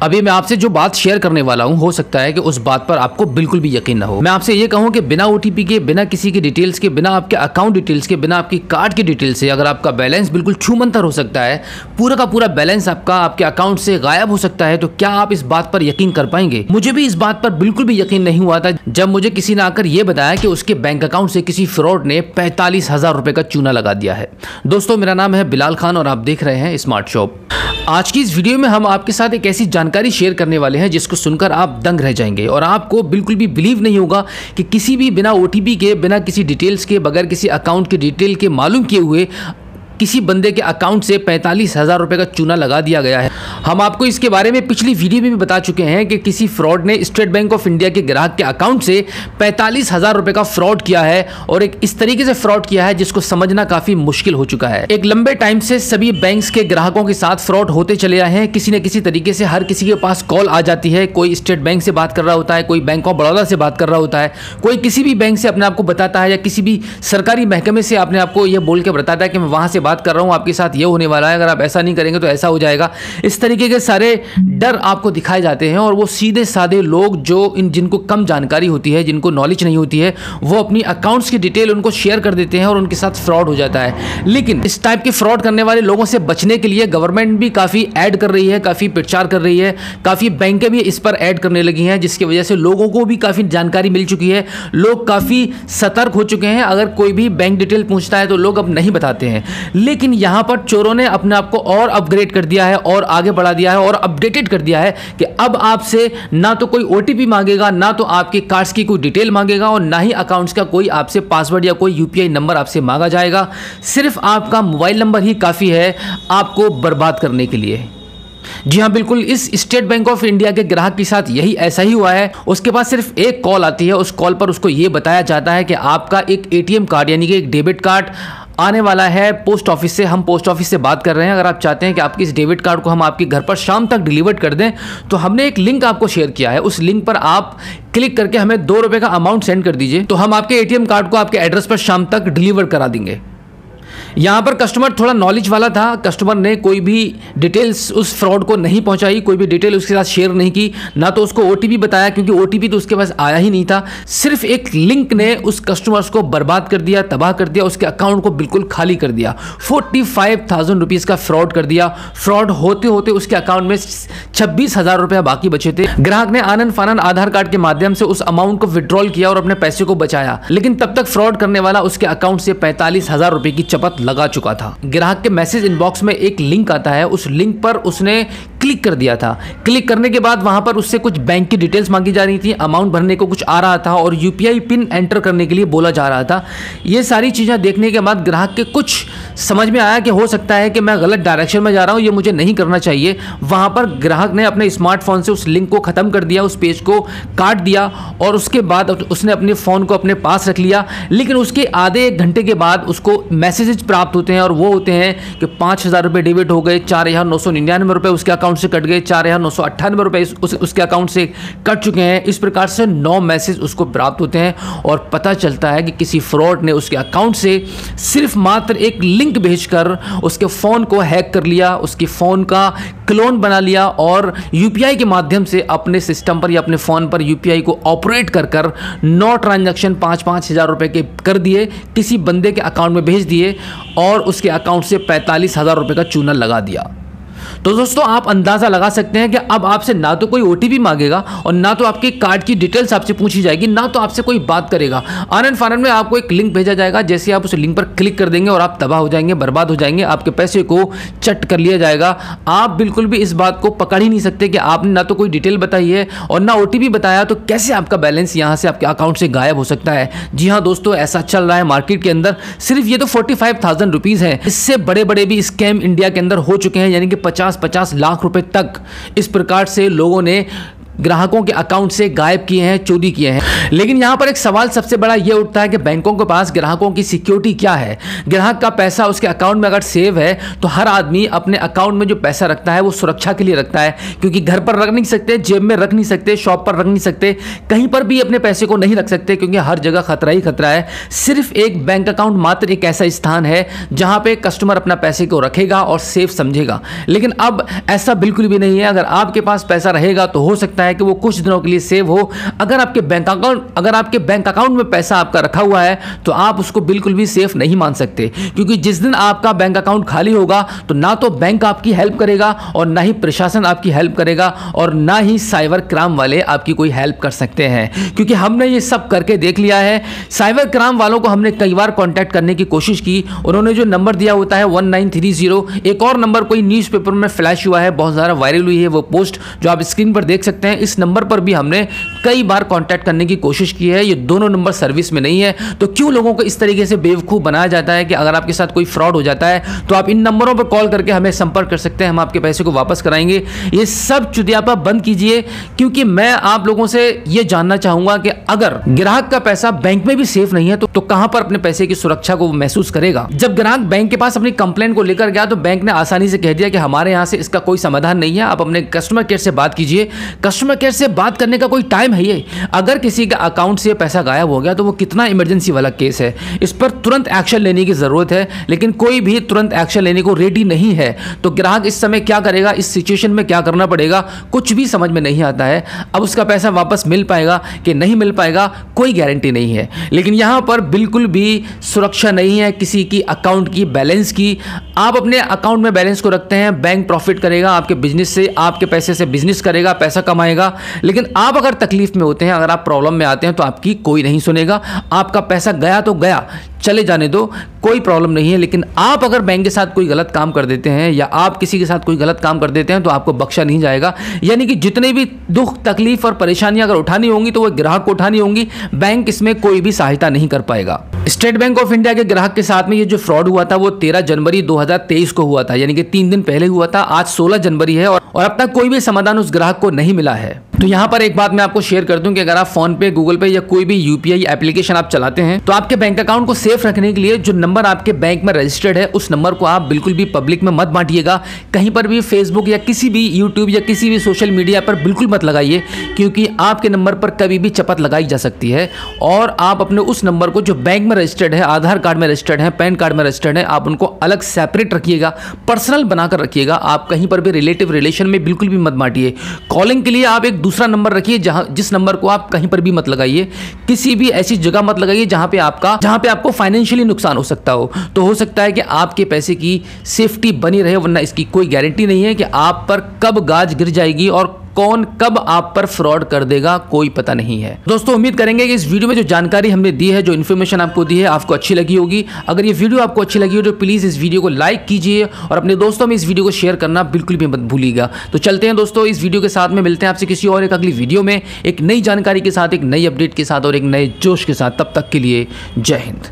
अभी मैं आपसे जो बात शेयर करने वाला हूं, हो सकता है कि उस बात पर आपको बिल्कुल भी यकीन ना हो। मैं आपसे ये कहूं कि बिना ओटीपी के, बिना किसी की डिटेल्स के, बिना आपके अकाउंट डिटेल्स के, बिना आपकी कार्ड की डिटेल्स से अगर आपका बैलेंस बिल्कुल छूमंतर हो सकता है, पूरा का पूरा बैलेंस आपका आपके अकाउंट से गायब हो सकता है, तो क्या आप इस बात पर यकीन कर पाएंगे? मुझे भी इस बात पर बिल्कुल भी यकीन नहीं हुआ था जब मुझे किसी ने आकर यह बताया कि उसके बैंक अकाउंट से किसी फ्रॉड ने 45,000 रुपए का चूना लगा दिया है। दोस्तों, मेरा नाम है बिलाल खान और आप देख रहे हैं स्मार्ट शॉप। आज की इस वीडियो में हम आपके साथ एक ऐसी जानकारी शेयर करने वाले हैं जिसको सुनकर आप दंग रह जाएंगे और आपको बिल्कुल भी बिलीव नहीं होगा कि किसी भी बिना ओटीपी के, बिना किसी डिटेल्स के, बगैर किसी अकाउंट के डिटेल के मालूम किए हुए किसी बंदे के अकाउंट से 45,000 रुपए का चूना लगा दिया गया है। हम आपको इसके बारे में पिछली वीडियो में भी बता चुके हैं कि किसी फ्रॉड ने स्टेट बैंक ऑफ इंडिया के ग्राहक के अकाउंट से 45,000 रुपए का फ्रॉड किया है और एक इस तरीके से फ्रॉड किया है जिसको समझना काफी मुश्किल हो चुका है। एक लंबे टाइम से सभी बैंक्स के ग्राहकों के साथ फ्रॉड होते चले आए हैं। किसी न किसी तरीके से हर किसी के पास कॉल आ जाती है। कोई स्टेट बैंक से बात कर रहा होता है, कोई बैंक ऑफ बड़ौदा से बात कर रहा होता है, कोई किसी भी बैंक से अपने आप को बताता है या किसी भी सरकारी महकमे से अपने आप को यह बोल के बताता है कि मैं वहां से बात कर रहा हूं, आपके साथ ये होने वाला है, अगर आप ऐसा नहीं करेंगे तो ऐसा हो जाएगा। इस तरीके के सारे डर आपको दिखाए जाते हैं और वो सीधे साधे लोग जो जिनको कम जानकारी होती है, जिनको नॉलेज नहीं होती है, वो अपनी अकाउंट्स की डिटेल उनको शेयर कर देते हैं और उनके साथ फ्रॉड हो जाता है। लेकिन इस टाइप के फ्रॉड करने वाले लोगों से बचने के लिए गवर्नमेंट भी काफ़ी ऐड कर रही है, काफ़ी प्रचार कर रही है, काफ़ी बैंकें भी इस पर ऐड करने लगी हैं, जिसकी वजह से लोगों को भी काफ़ी जानकारी मिल चुकी है। लोग काफ़ी सतर्क हो चुके हैं। अगर कोई भी बैंक डिटेल पूछता है तो लोग अब नहीं बताते हैं। लेकिन यहाँ पर चोरों ने अपने आप को और अपग्रेड कर दिया है और आगे बढ़ा दिया है और अपडेटेड कर दिया है कि अब आपसे ना तो कोई ओटीपी मांगेगा, ना तो आपके कार्ड्स की कोई डिटेल मांगेगा और ना ही अकाउंट्स का कोई आपसे पासवर्ड या कोई यूपीआई नंबर आपसे मांगा जाएगा। सिर्फ आपका मोबाइल नंबर ही काफ़ी है आपको बर्बाद करने के लिए। जी हाँ, बिल्कुल इस स्टेट बैंक ऑफ इंडिया के ग्राहक के साथ यही ऐसा ही हुआ है। उसके पास सिर्फ एक कॉल आती है। उस कॉल पर उसको ये बताया जाता है कि आपका एक एटीएम कार्ड यानी कि एक डेबिट कार्ड आने वाला है पोस्ट ऑफिस से। हम पोस्ट ऑफिस से बात कर रहे हैं। अगर आप चाहते हैं कि आपके इस डेबिट कार्ड को हम आपके घर पर शाम तक डिलीवर कर दें तो हमने एक लिंक आपको शेयर किया है। उस लिंक पर आप क्लिक करके हमें 2 रुपये का अमाउंट सेंड कर दीजिए तो हम आपके एटीएम कार्ड को आपके एड्रेस पर शाम तक डिलीवर करा देंगे। यहाँ पर कस्टमर थोड़ा नॉलेज वाला था। कस्टमर ने कोई भी डिटेल्स उस फ्रॉड को नहीं पहुँचाई, कोई भी डिटेल उसके साथ शेयर नहीं की, ना तो उसको ओटीपी बताया क्योंकि ओटीपी तो उसके पास आया ही नहीं था। सिर्फ एक लिंक ने उस कस्टमर्स को बर्बाद कर दिया, तबाह कर दिया, उसके अकाउंट को बिल्कुल खाली कर दिया। 45,000 रुपीज़ का फ्रॉड कर दिया। फ्रॉड होते होते उसके अकाउंट में 26,000 रुपये बाकी बचे थे। ग्राहक ने आनन फानन आधार कार्ड के माध्यम से उस अमाउंट को विड्रॉल किया और अपने पैसे को बचाया, लेकिन तब तक फ्रॉड करने वाला उसके अकाउंट से 45,000 रुपये की चपत लगा चुका था। ग्राहक के मैसेज इनबॉक्स में एक लिंक आता है। उस लिंक पर उसने क्लिक कर दिया था। क्लिक करने के बाद वहां पर उससे कुछ बैंक की डिटेल्स मांगी जा रही थी, अमाउंट भरने को कुछ आ रहा था और यूपीआई पिन एंटर करने के लिए बोला जा रहा था। ये सारी चीजें देखने के बाद ग्राहक के कुछ समझ में आया कि हो सकता है कि मैं गलत डायरेक्शन में जा रहा हूं, ये मुझे नहीं करना चाहिए। वहां पर ग्राहक ने अपने स्मार्टफोन से उस लिंक को खत्म कर दिया, उस पेज को काट दिया और उसके बाद उसने अपने फोन को अपने पास रख लिया। लेकिन उसके आधे एक घंटे के बाद उसको मैसेजेस प्राप्त होते हैं और वो होते हैं कि 5,000 रुपये डेबिट हो गए, 4,999 रुपये उसके अकाउंट से कट गए, 4,998 रुपये उसके अकाउंट से कट चुके हैं। इस प्रकार से 9 मैसेज उसको प्राप्त होते हैं और पता चलता है कि किसी फ्रॉड ने उसके अकाउंट से सिर्फ मात्र एक लिंक भेजकर उसके फ़ोन को हैक कर लिया, उसके फ़ोन का क्लोन बना लिया और यूपीआई के माध्यम से अपने सिस्टम पर या अपने फ़ोन पर यूपीआई को ऑपरेट कर 9 ट्रांजैक्शन 5,000 रुपये के कर दिए, किसी बंदे के अकाउंट में भेज दिए और उसके अकाउंट से 45,000 रुपये का चूना लगा दिया। तो दोस्तों, आप अंदाजा लगा सकते हैं कि अब आपसे ना तो कोई ओटीपी मांगेगा और ना तो आपके कार्ड की डिटेल्स आपसे पूछी जाएगी, ना तो आपसे कोई बात करेगा। आनन फानन में आपको एक लिंक भेजा जाएगा, जैसे आप उस लिंक पर क्लिक कर देंगे और आप तबाह हो जाएंगे, बर्बाद हो जाएंगे, आपके पैसे को चट कर लिया जाएगा। आप बिल्कुल भी इस बात को पकड़ ही नहीं सकते कि आपने ना तो कोई डिटेल बताई है और ना ओटीपी बताया, तो कैसे आपका बैलेंस यहाँ से आपके अकाउंट से गायब हो सकता है। जी हाँ दोस्तों, ऐसा चल रहा है मार्केट के अंदर। सिर्फ ये तो 45,000 रुपीज़ है, इससे बड़े बड़े भी स्कैम इंडिया के अंदर हो चुके हैं, यानी कि 50 लाख रुपए तक इस प्रकार से लोगों ने ग्राहकों के अकाउंट से गायब किए हैं, चोरी किए हैं। लेकिन यहां पर एक सवाल सबसे बड़ा यह उठता है कि बैंकों के पास ग्राहकों की सिक्योरिटी क्या है। ग्राहक का पैसा उसके अकाउंट में अगर सेव है तो हर आदमी अपने अकाउंट में जो पैसा रखता है वो सुरक्षा के लिए रखता है, क्योंकि घर पर रख नहीं सकते, जेब में रख नहीं सकते, शॉप पर रख नहीं सकते, कहीं पर भी अपने पैसे को नहीं रख सकते, क्योंकि हर जगह खतरा ही खतरा है। सिर्फ एक बैंक अकाउंट मात्र एक ऐसा स्थान है जहां पे कस्टमर अपना पैसे को रखेगा और सेफ समझेगा। लेकिन अब ऐसा बिल्कुल भी नहीं है। अगर आपके पास पैसा रहेगा तो हो सकता है कि वो कुछ दिनों के लिए सेव हो। अगर आपके बैंक अकाउंट में पैसा आपका रखा हुआ है तो आप उसको बिल्कुल भी सेफ नहीं मान सकते, क्योंकि जिस दिन आपका बैंक अकाउंट खाली होगा तो ना तो बैंक आपकी हेल्प करेगा और ना ही प्रशासन आपकी हेल्प करेगा और ना ही साइबर क्राइम वाले आपकी कोई हेल्प कर सकते हैं, क्योंकि हमने ये सब करके देख लिया है। साइबर क्राइम वालों को हमने कई बार कांटेक्ट करने की कोशिश की, उन्होंने जो नंबर दिया होता है 1930, एक और नंबर कोई न्यूज़पेपर में फ्लैश हुआ है, बहुत ज़्यादा वायरल हुई है वो पोस्ट जो आप स्क्रीन पर देख सकते हैं। इस नंबर पर भी हमने कई बार कांटेक्ट करने की कोशिश की है। ये दोनों नंबर सर्विस में नहीं है। तो क्यों लोगों को इस तरीके से बेवकूफ़ बनाया जाता है कि अगर आपके साथ कोई फ्रॉड हो जाता है तो आप इन नंबरों पर कॉल करके हमें संपर्क कर सकते हैं, हम आपके पैसे को वापस कराएंगे। ये सब चुतियापा बंद कीजिए, क्योंकि मैं आप लोगों से ये जानना चाहूंगा कि अगर ग्राहक का पैसा बैंक में भी सेफ नहीं है तो कहां पर अपने पैसे की सुरक्षा को महसूस करेगा। जब ग्राहक बैंक के पास अपनी कंप्लेंट को लेकर गया तो बैंक ने आसानी से कह दिया कि हमारे यहां से इसका कोई समाधान नहीं है, आप अपने कस्टमर केयर से बात कीजिए। कस्टमर केयर से बात करने का कोई टाइम है ये? अगर किसी का अकाउंट से पैसा गायब हो गया तो वो कितना इमरजेंसी वाला केस है, इस पर तुरंत एक्शन लेने की जरूरत है। लेकिन कोई भी तुरंत एक्शन लेने को रेडी नहीं है। तो ग्राहक इस समय क्या करेगा, इस सिचुएशन में क्या करना पड़ेगा, कुछ भी समझ में नहीं आता है। अब उसका पैसा वापस मिल पाएगा कि नहीं मिल पाएगा कोई गारंटी नहीं है। लेकिन यहां पर बिल्कुल भी सुरक्षा नहीं है किसी की अकाउंट की, बैलेंस की। आप अपने अकाउंट में बैलेंस को रखते हैं, बैंक प्रॉफिट करेगा आपके बिजनेस से, आपके पैसे से बिजनेस करेगा, पैसा कमाएगा। लेकिन आप अगर तकलीफ में होते हैं, अगर आप प्रॉब्लम में आते हैं तो आपकी कोई नहीं सुनेगा। आपका पैसा गया तो गया, चले जाने दो, कोई प्रॉब्लम नहीं है। लेकिन आप अगर बैंक के साथ कोई गलत काम कर देते हैं या आप किसी के साथ कोई गलत काम कर देते हैं तो आपको बख्शा नहीं जाएगा। यानी कि जितने भी दुख, तकलीफ और परेशानियां अगर उठानी होंगी तो वो ग्राहक को उठानी होंगी, बैंक इसमें कोई भी सहायता नहीं कर पाएगा। स्टेट बैंक ऑफ इंडिया के ग्राहक के साथ में ये जो फ्रॉड हुआ था वो 13 जनवरी 2023 को हुआ था, यानी कि 3 दिन पहले हुआ था। आज 16 जनवरी है और अब तक कोई भी समाधान उस ग्राहक को नहीं मिला है। तो यहां पर एक बात मैं आपको शेयर कर दूं कि अगर आप फोन पे, गूगल पे या कोई भी यूपीआई एप्लीकेशन आप चलाते हैं तो आपके बैंक अकाउंट को सेफ रखने के लिए जो नंबर आपके बैंक में रजिस्टर्ड है उस नंबर को आप बिल्कुल भी पब्लिक में मत बांटिएगा। कहीं पर भी फेसबुक या किसी भी यूट्यूब या किसी भी सोशल मीडिया पर बिल्कुल मत लगाइए, क्योंकि आपके नंबर पर कभी भी चपत लगाई जा सकती है। और आप अपने उस नंबर को जो बैंक में रजिस्टर्ड है, आधार कार्ड में रजिस्टर्ड है, पैन कार्ड में रजिस्टर्ड है, आप उनको अलग सेपरेट रखिएगा, पर्सनल बनाकर रखिएगा। आप कहीं पर भी रिलेटिव रिलेशन में बिल्कुल भी मत बांटिए। कॉलिंग के लिए आप एक दूसरा नंबर रखिए, जिस नंबर को आप कहीं पर भी मत लगाइए, किसी भी ऐसी जगह मत लगाइए जहां पे आपको फाइनेंशियली नुकसान हो सकता हो। तो हो सकता है कि आपके पैसे की सेफ्टी बनी रहे, वरना इसकी कोई गारंटी नहीं है कि आप पर कब गाज गिर जाएगी और कौन कब आप पर फ्रॉड कर देगा, कोई पता नहीं है। दोस्तों उम्मीद करेंगे कि इस वीडियो में जो जानकारी हमने दी है, जो इन्फॉर्मेशन आपको दी है, आपको अच्छी लगी होगी। अगर ये वीडियो आपको अच्छी लगी हो तो प्लीज़ इस वीडियो को लाइक कीजिए और अपने दोस्तों में इस वीडियो को शेयर करना बिल्कुल भी मत भूलिएगा। तो चलते हैं दोस्तों, इस वीडियो के साथ में मिलते हैं आपसे किसी और एक अगली वीडियो में, एक नई जानकारी के साथ, एक नई अपडेट के साथ और एक नए जोश के साथ। तब तक के लिए जय हिंद।